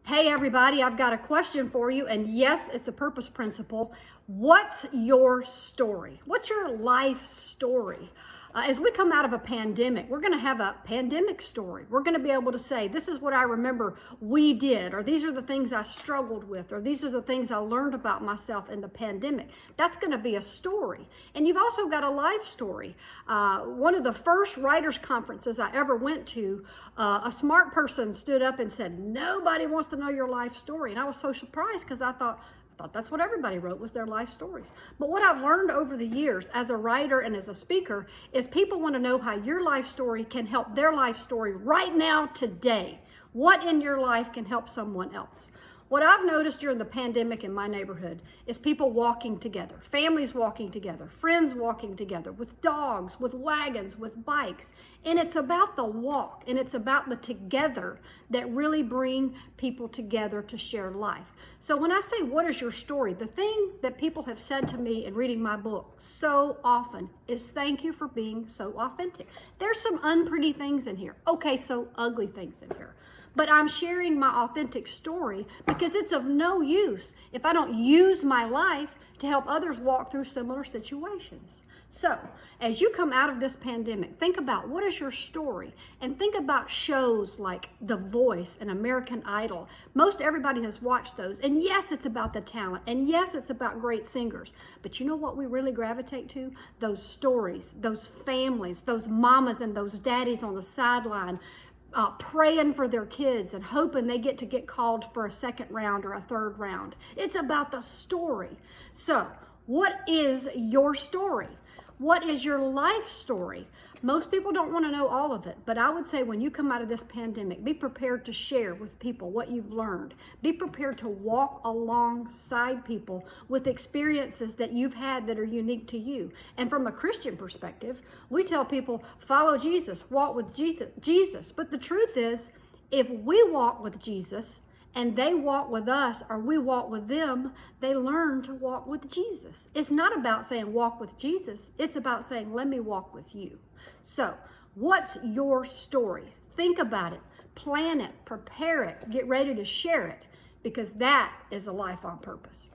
Hey everybody, I've got a question for you, and yes, it's a purpose principle. What's your story? What's your life story? As we come out of a pandemic, we're going to have a pandemic story. We're going to be able to say, this is what I remember we did, or these are the things I struggled with, or these are the things I learned about myself in the pandemic. That's going to be a story. And you've also got a life story. One of the first writers' conferences I ever went to, a smart person stood up and said, nobody wants to know your life story. And I was so surprised because I thought that's what everybody wrote, was their life stories. But what I've learned over the years as a writer and as a speaker is people want to know how your life story can help their life story right now, today. What in your life can help someone else? What I've noticed during the pandemic in my neighborhood is people walking together, families walking together, friends walking together, with dogs, with wagons, with bikes. And it's about the walk, and it's about the together that really bring people together to share life. So when I say, what is your story? The thing that people have said to me in reading my book so often is, thank you for being so authentic. There's some unpretty things in here. Okay, so ugly things in here. But I'm sharing my authentic story because it's of no use if I don't use my life to help others walk through similar situations. So, as you come out of this pandemic, think about what is your story, and think about shows like The Voice and American Idol. Most everybody has watched those, and yes, it's about the talent, and yes, it's about great singers. But you know what we really gravitate to? Those stories, those families, those mamas and those daddies on the sideline, praying for their kids and hoping they get called for a second round or a third round. It's about the story. So, what is your story? What is your life story? Most people don't want to know all of it, but I would say when you come out of this pandemic, be prepared to share with people what you've learned. Be prepared to walk alongside people with experiences that you've had that are unique to you. And from a Christian perspective, we tell people, follow Jesus, walk with Jesus. But the truth is, if we walk with Jesus, and they walk with us, or we walk with them, they learn to walk with Jesus. It's not about saying walk with Jesus. It's about saying, let me walk with you. So, what's your story? Think about it, plan it, prepare it, get ready to share it, because that is a life on purpose.